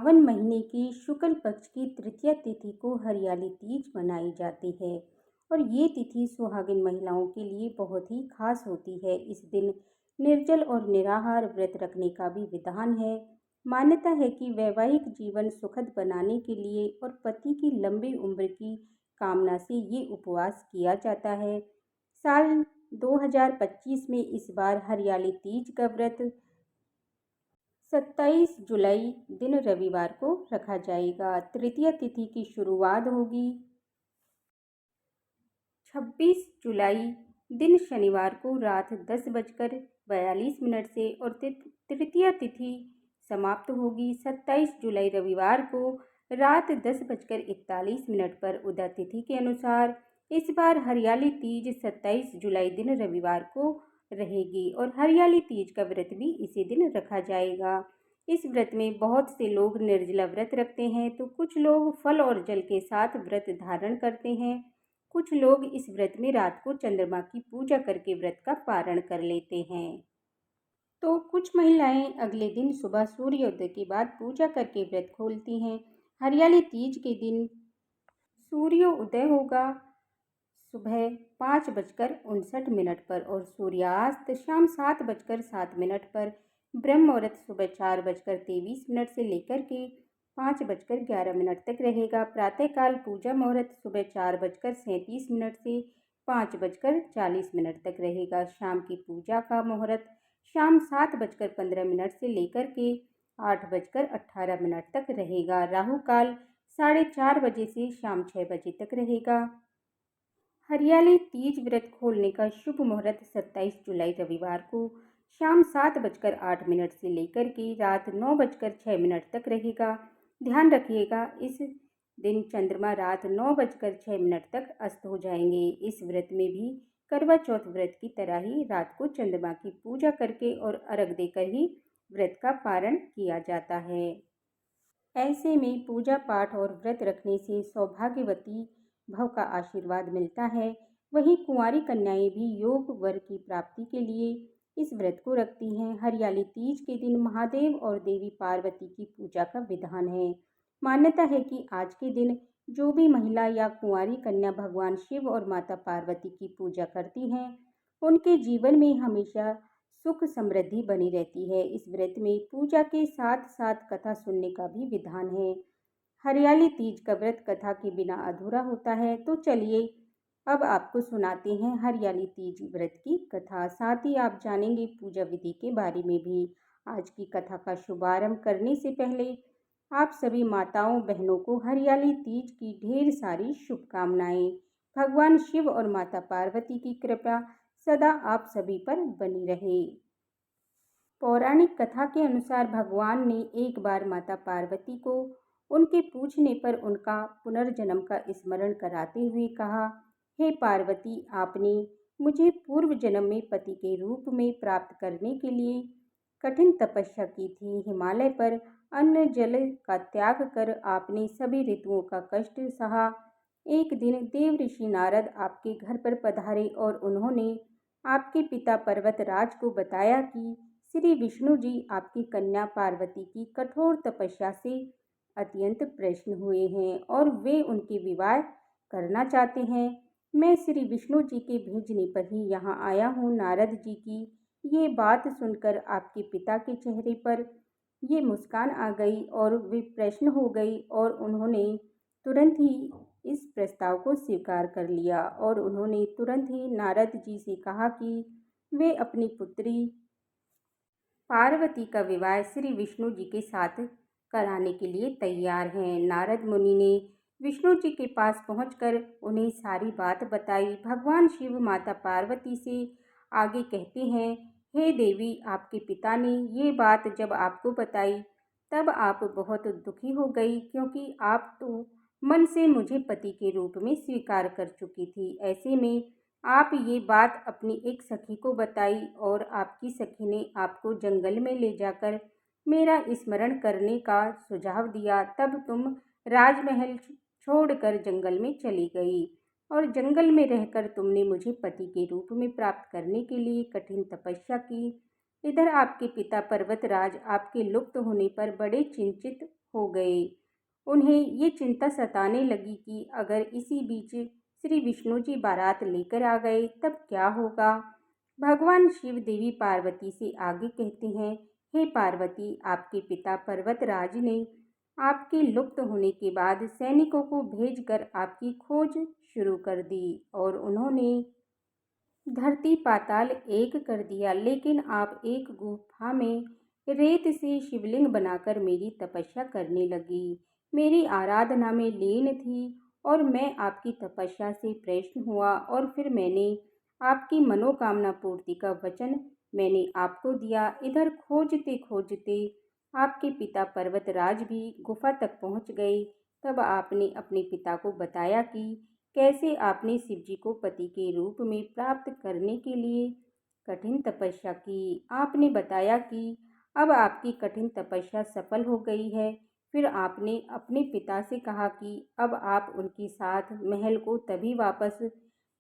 सावन महीने की शुक्ल पक्ष की तृतीया तिथि को हरियाली तीज मनाई जाती है और ये तिथि सुहागिन महिलाओं के लिए बहुत ही खास होती है। इस दिन निर्जल और निराहार व्रत रखने का भी विधान है। मान्यता है कि वैवाहिक जीवन सुखद बनाने के लिए और पति की लंबी उम्र की कामना से ये उपवास किया जाता है। साल 2025 में इस बार हरियाली तीज का व्रत 27 जुलाई दिन रविवार को रखा जाएगा। तृतीया तिथि की शुरुआत होगी 26 जुलाई दिन शनिवार को रात 10:42 से और तृतीया तिथि समाप्त होगी 27 जुलाई रविवार को रात 10:41 पर उदय तिथि के अनुसार। इस बार हरियाली तीज 27 जुलाई दिन रविवार को रहेगी और हरियाली तीज का व्रत भी इसी दिन रखा जाएगा। इस व्रत में बहुत से लोग निर्जला व्रत रखते हैं तो कुछ लोग फल और जल के साथ व्रत धारण करते हैं। कुछ लोग इस व्रत में रात को चंद्रमा की पूजा करके व्रत का पारण कर लेते हैं तो कुछ महिलाएं अगले दिन सुबह सूर्योदय के बाद पूजा करके व्रत खोलती हैं। हरियाली तीज के दिन सूर्योदय होगा सुबह 5:59 पर और सूर्यास्त शाम 7:07 पर। ब्रह्म मुहूर्त सुबह 4:23 से लेकर के 5:11 तक रहेगा। प्रातःकाल पूजा मुहूर्त सुबह 4:37 से 5:40 तक रहेगा। शाम की पूजा का मुहूर्त शाम 7:15 से लेकर के 8:18 तक रहेगा। राहु काल 4:30 बजे से शाम 6 बजे तक रहेगा। हरियाली तीज व्रत खोलने का शुभ मुहूर्त 27 जुलाई रविवार को शाम 7:08 से लेकर के रात 9:06 तक रहेगा। ध्यान रखिएगा, इस दिन चंद्रमा रात 9:06 तक अस्त हो जाएंगे। इस व्रत में भी करवा चौथ व्रत की तरह ही रात को चंद्रमा की पूजा करके और अर्घ देकर ही व्रत का पारण किया जाता है। ऐसे में पूजा पाठ और व्रत रखने से सौभाग्यवती भव का आशीर्वाद मिलता है। वहीं कुंवारी कन्याएं भी योग वर की प्राप्ति के लिए इस व्रत को रखती हैं। हरियाली तीज के दिन महादेव और देवी पार्वती की पूजा का विधान है। मान्यता है कि आज के दिन जो भी महिला या कुंवारी कन्या भगवान शिव और माता पार्वती की पूजा करती हैं उनके जीवन में हमेशा सुख समृद्धि बनी रहती है। इस व्रत में पूजा के साथ साथ कथा सुनने का भी विधान है। हरियाली तीज का व्रत कथा के बिना अधूरा होता है। तो चलिए अब आपको सुनाते हैं हरियाली तीज व्रत की कथा। साथ ही आप जानेंगे पूजा विधि के बारे में भी। आज की कथा का शुभारंभ करने से पहले आप सभी माताओं बहनों को हरियाली तीज की ढेर सारी शुभकामनाएं। भगवान शिव और माता पार्वती की कृपा सदा आप सभी पर बनी रहे। पौराणिक कथा के अनुसार भगवान ने एक बार माता पार्वती को उनके पूछने पर उनका पुनर्जन्म का स्मरण कराते हुए कहा, हे पार्वती, आपने मुझे पूर्व जन्म में पति के रूप में प्राप्त करने के लिए कठिन तपस्या की थी। हिमालय पर अन्न जल का त्याग कर आपने सभी ऋतुओं का कष्ट सहा। एक दिन देव ऋषि नारद आपके घर पर पधारे और उन्होंने आपके पिता पर्वतराज को बताया कि श्री विष्णु जी आपकी कन्या पार्वती की कठोर तपस्या से अत्यंत प्रसन्न हुए हैं और वे उनके विवाह करना चाहते हैं। मैं श्री विष्णु जी के भेजने पर ही यहाँ आया हूँ। नारद जी की ये बात सुनकर आपके पिता के चेहरे पर ये मुस्कान आ गई और वे प्रसन्न हो गई और उन्होंने तुरंत ही इस प्रस्ताव को स्वीकार कर लिया और उन्होंने तुरंत ही नारद जी से कहा कि वे अपनी पुत्री पार्वती का विवाह श्री विष्णु जी के साथ कराने के लिए तैयार हैं। नारद मुनि ने विष्णु जी के पास पहुंचकर उन्हें सारी बात बताई। भगवान शिव माता पार्वती से आगे कहते हैं, हे देवी, आपके पिता ने ये बात जब आपको बताई तब आप बहुत दुखी हो गई क्योंकि आप तो मन से मुझे पति के रूप में स्वीकार कर चुकी थी। ऐसे में आप ये बात अपनी एक सखी को बताई और आपकी सखी ने आपको जंगल में ले जाकर मेरा स्मरण करने का सुझाव दिया। तब तुम राजमहल छोड़कर जंगल में चली गई और जंगल में रहकर तुमने मुझे पति के रूप में प्राप्त करने के लिए कठिन तपस्या की। इधर आपके पिता पर्वतराज आपके लुप्त होने पर बड़े चिंतित हो गए। उन्हें ये चिंता सताने लगी कि अगर इसी बीच श्री विष्णु जी बारात लेकर आ गए तब क्या होगा। भगवान शिव देवी पार्वती से आगे कहते हैं, हे पार्वती, आपके पिता पर्वतराज ने आपके लुप्त होने के बाद सैनिकों को भेजकर आपकी खोज शुरू कर दी और उन्होंने धरती पाताल एक कर दिया, लेकिन आप एक गुफा में रेत से शिवलिंग बनाकर मेरी तपस्या करने लगी, मेरी आराधना में लीन थी और मैं आपकी तपस्या से प्रसन्न हुआ और फिर मैंने आपकी मनोकामना पूर्ति का वचन मैंने आपको दिया। इधर खोजते खोजते आपके पिता पर्वतराज भी गुफा तक पहुंच गए। तब आपने अपने पिता को बताया कि कैसे आपने शिवजी को पति के रूप में प्राप्त करने के लिए कठिन तपस्या की। आपने बताया कि अब आपकी कठिन तपस्या सफल हो गई है। फिर आपने अपने पिता से कहा कि अब आप उनके साथ महल को तभी वापस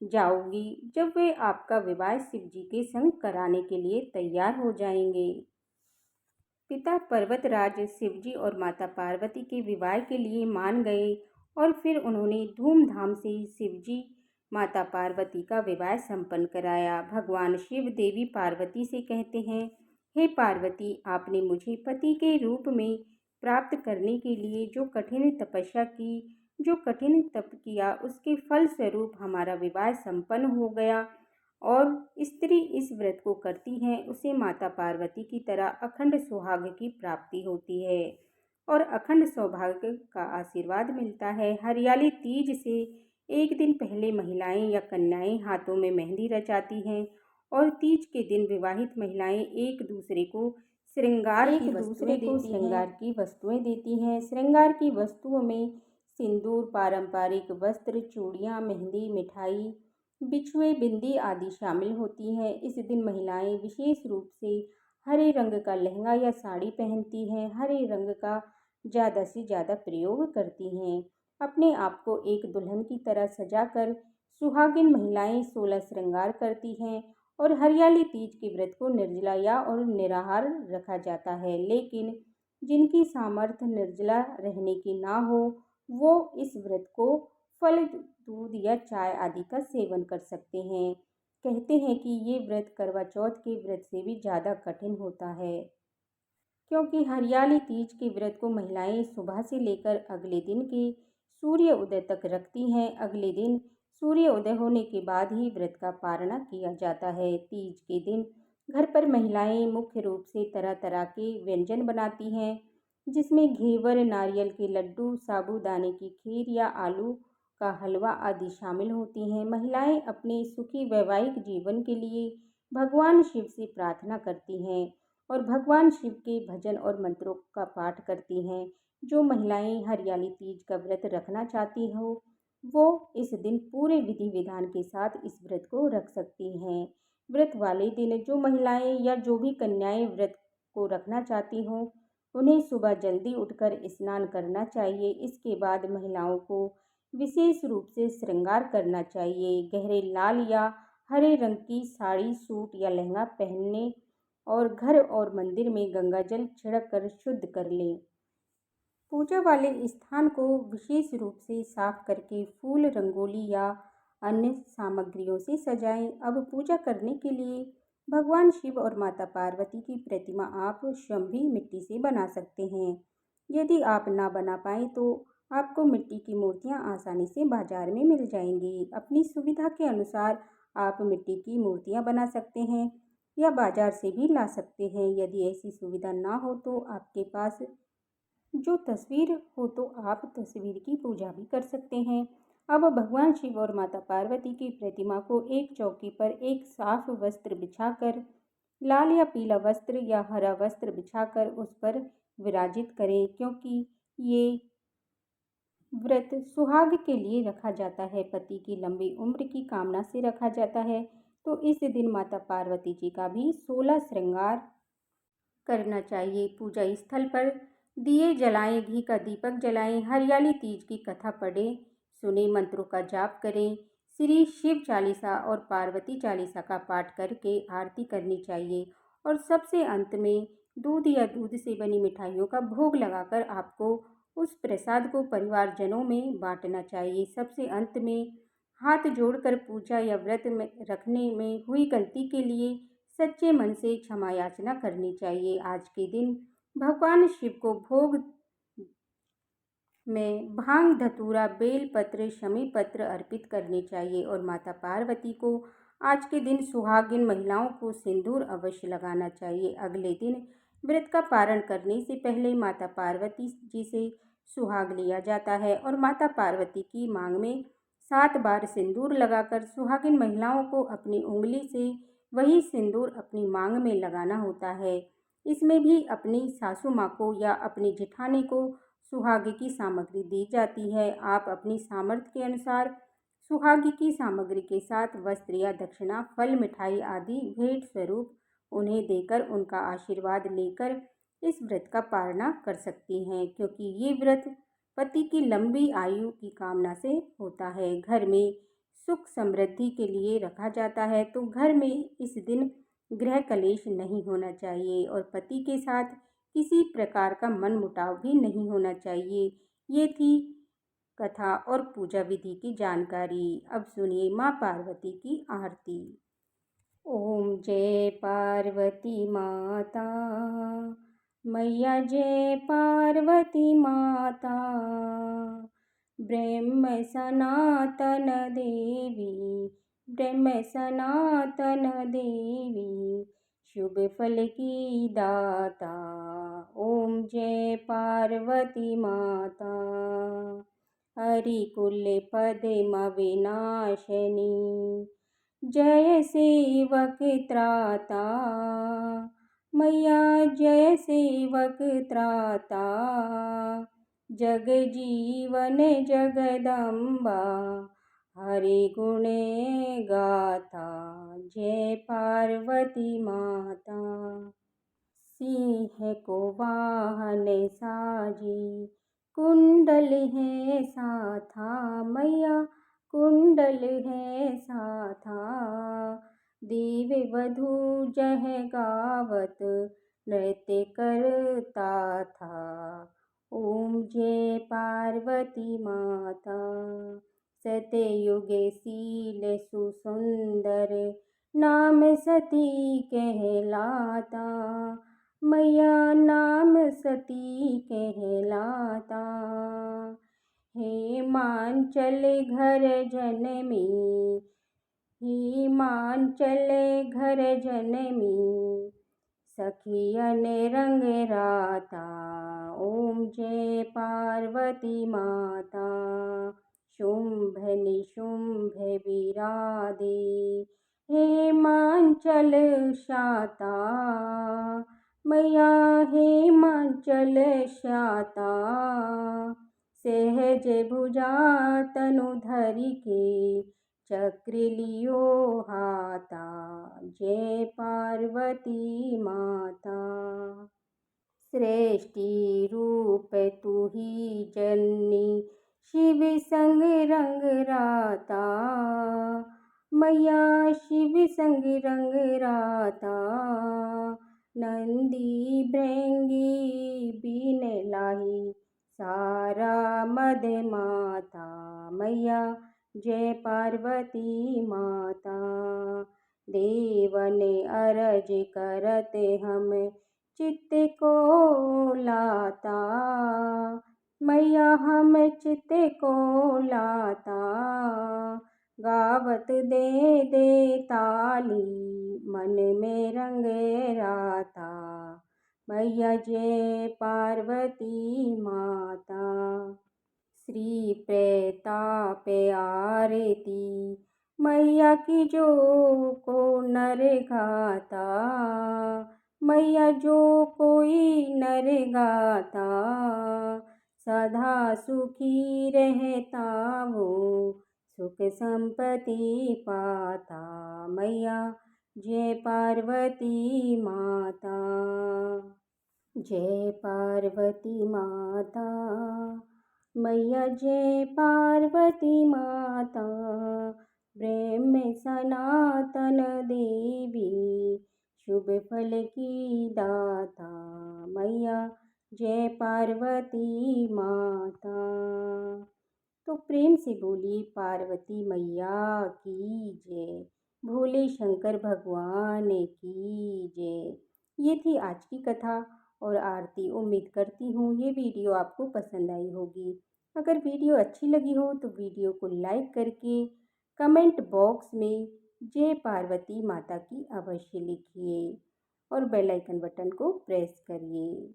जाओगी जब वे आपका विवाह शिवजी के संग कराने के लिए तैयार हो जाएंगे। पिता पर्वतराज शिवजी और माता पार्वती के विवाह के लिए मान गए और फिर उन्होंने धूमधाम से शिवजी माता पार्वती का विवाह संपन्न कराया। भगवान शिव देवी पार्वती से कहते हैं, हे पार्वती, आपने मुझे पति के रूप में प्राप्त करने के लिए जो कठिन तपस्या की, जो कठिन तप किया, उसके फल स्वरूप हमारा विवाह संपन्न हो गया। और स्त्री इस व्रत को करती है उसे माता पार्वती की तरह अखंड सौभाग्य की प्राप्ति होती है और अखंड सौभाग्य का आशीर्वाद मिलता है। हरियाली तीज से एक दिन पहले महिलाएं या कन्याएं हाथों में मेहंदी रचाती हैं और तीज के दिन विवाहित महिलाएं एक दूसरे को श्रृंगार की वस्तुएं देती हैं। श्रृंगार की वस्तुओं में सिंदूर, पारंपरिक वस्त्र, चूड़ियां, मेहंदी, मिठाई, बिछुए, बिंदी आदि शामिल होती हैं। इस दिन महिलाएं विशेष रूप से हरे रंग का लहंगा या साड़ी पहनती हैं, हरे रंग का ज़्यादा से ज़्यादा प्रयोग करती हैं। अपने आप को एक दुल्हन की तरह सजाकर सुहागिन महिलाएं 16 श्रृंगार करती हैं और हरियाली तीज के व्रत को निर्जला या और निराहार रखा जाता है। लेकिन जिनकी सामर्थ्य निर्जला रहने की ना हो, वो इस व्रत को फल, दूध या चाय आदि का सेवन कर सकते हैं। कहते हैं कि ये व्रत करवा चौथ के व्रत से भी ज़्यादा कठिन होता है, क्योंकि हरियाली तीज के व्रत को महिलाएं सुबह से लेकर अगले दिन के सूर्य उदय तक रखती हैं। अगले दिन सूर्य उदय होने के बाद ही व्रत का पारणा किया जाता है। तीज के दिन घर पर महिलाएं मुख्य रूप से तरह तरह के व्यंजन बनाती हैं, जिसमें घेवर, नारियल के लड्डू, साबूदाने की खीर या आलू का हलवा आदि शामिल होती हैं। महिलाएं अपने सुखी वैवाहिक जीवन के लिए भगवान शिव से प्रार्थना करती हैं और भगवान शिव के भजन और मंत्रों का पाठ करती हैं। जो महिलाएं हरियाली तीज का व्रत रखना चाहती हो, वो इस दिन पूरे विधि विधान के साथ इस व्रत को रख सकती हैं। व्रत वाले दिन जो महिलाएं या जो भी कन्याएं व्रत को रखना चाहती हों, उन्हें सुबह जल्दी उठकर स्नान करना चाहिए। इसके बाद महिलाओं को विशेष रूप से श्रृंगार करना चाहिए। गहरे लाल या हरे रंग की साड़ी, सूट या लहंगा पहनने और घर और मंदिर में गंगा जल छिड़क कर शुद्ध कर लें। पूजा वाले स्थान को विशेष रूप से साफ करके फूल, रंगोली या अन्य सामग्रियों से सजाएं। अब पूजा करने के लिए भगवान शिव और माता पार्वती की प्रतिमा आप स्वयं भी मिट्टी से बना सकते हैं। यदि आप ना बना पाएँ तो आपको मिट्टी की मूर्तियां आसानी से बाजार में मिल जाएंगी। अपनी सुविधा के अनुसार आप मिट्टी की मूर्तियां बना सकते हैं या बाजार से भी ला सकते हैं। यदि ऐसी सुविधा ना हो तो आपके पास जो तस्वीर हो तो आप तस्वीर की पूजा भी कर सकते हैं। अब भगवान शिव और माता पार्वती की प्रतिमा को एक चौकी पर एक साफ वस्त्र बिछाकर, लाल या पीला वस्त्र या हरा वस्त्र बिछाकर उस पर विराजित करें। क्योंकि ये व्रत सुहाग के लिए रखा जाता है, पति की लंबी उम्र की कामना से रखा जाता है, तो इस दिन माता पार्वती जी का भी 16 श्रृंगार करना चाहिए। पूजा स्थल पर दिए जलाएं, घी का दीपक जलाएं, हरियाली तीज की कथा पढ़ें, सुने, मंत्रों का जाप करें, श्री शिव चालीसा और पार्वती चालीसा का पाठ करके आरती करनी चाहिए और सबसे अंत में दूध या दूध से बनी मिठाइयों का भोग लगाकर आपको उस प्रसाद को परिवारजनों में बांटना चाहिए। सबसे अंत में हाथ जोड़कर पूजा या व्रत में रखने में हुई गलती के लिए सच्चे मन से क्षमा याचना करनी चाहिए। आज के दिन भगवान शिव को भोग में भांग, धतूरा, बेल पत्र, शमी पत्र अर्पित करने चाहिए और माता पार्वती को आज के दिन सुहागिन महिलाओं को सिंदूर अवश्य लगाना चाहिए। अगले दिन व्रत का पारण करने से पहले माता पार्वती जी से सुहाग लिया जाता है और माता पार्वती की मांग में 7 बार सिंदूर लगाकर सुहागिन महिलाओं को अपनी उंगली से वही सिंदूर अपनी मांग में लगाना होता है। इसमें भी अपनी सासू माँ को या अपनी जेठानी को सुहागी की सामग्री दी जाती है। आप अपनी सामर्थ्य के अनुसार सुहागी की सामग्री के साथ वस्त्र या दक्षिणा, फल, मिठाई आदि भेंट स्वरूप उन्हें देकर उनका आशीर्वाद लेकर इस व्रत का पारणा कर सकती हैं, क्योंकि ये व्रत पति की लंबी आयु की कामना से होता है। घर में सुख समृद्धि के लिए रखा जाता है, तो घर में इस दिन गृह कलेश नहीं होना चाहिए और पति के साथ किसी प्रकार का मनमुटाव भी नहीं होना चाहिए। ये थी कथा और पूजा विधि की जानकारी। अब सुनिए माँ पार्वती की आरती। ओम जय पार्वती माता, मैया जय पार्वती माता। ब्रह्म सनातन देवी, ब्रह्म सनातन देवी, शुभ फल की दाता। ओम जय पार्वती माता। हरि कुल पद्म विनाशिनी, जय सेवक त्राता। मैया जय सेवक त्राता, जग जीवन जगदम्बा, हरि गुण गाथा। जय पार्वती माता। सिंह को वाहन साजी, कुंडल है साथा। मैया कुंडल है साथा, देव वधू जह गावत नृत्य करता था। ओम जय पार्वती माता। सतयुग शील सुसुंदर, नाम सती कहलाता। मैया नाम सती कहलाता। हिमांचल घर जनमी, हिमांचल घर जनमी, सखियन रंग राता। ओम जय पार्वती माता। शुंभ निशुंभ विरादे, हिमांचल शाता। मैया हिमांचल शाता, सहज भुजा तनु धरि के, चक्र लियो हाथा। जय पार्वती माता। सृष्टि रूप तू ही जननी, शिव संग रंग राता। मैया शिव संग रंग राता। नंदी भृंगी बीन लाही, सारा मद माता। मैया जय पार्वती माता। देवन अरज करत हम, चित्त को लाता। मैया हम चित्त को लाता। गावत दे दे ताली, मन में रंग राता। मैया जय पार्वती माता। श्री प्रताप आरती, मैया की जो को नर गाता। मैया जो कोई नर गाता, सदा सुखी रहता वो, सुख संपत्ति पाता। मैया जय पार्वती माता। जय पार्वती माता। मैया जय पार्वती माता। ब्रह्म सनातन देवी, शुभ फल की दाता मैया जय पार्वती माता। तो प्रेम से बोली पार्वती मैया की जय, भोले शंकर भगवान की जय। ये थी आज की कथा और आरती। उम्मीद करती हूँ ये वीडियो आपको पसंद आई होगी। अगर वीडियो अच्छी लगी हो तो वीडियो को लाइक करके कमेंट बॉक्स में जय पार्वती माता की अवश्य लिखिए और बेल आइकन बटन को प्रेस करिए।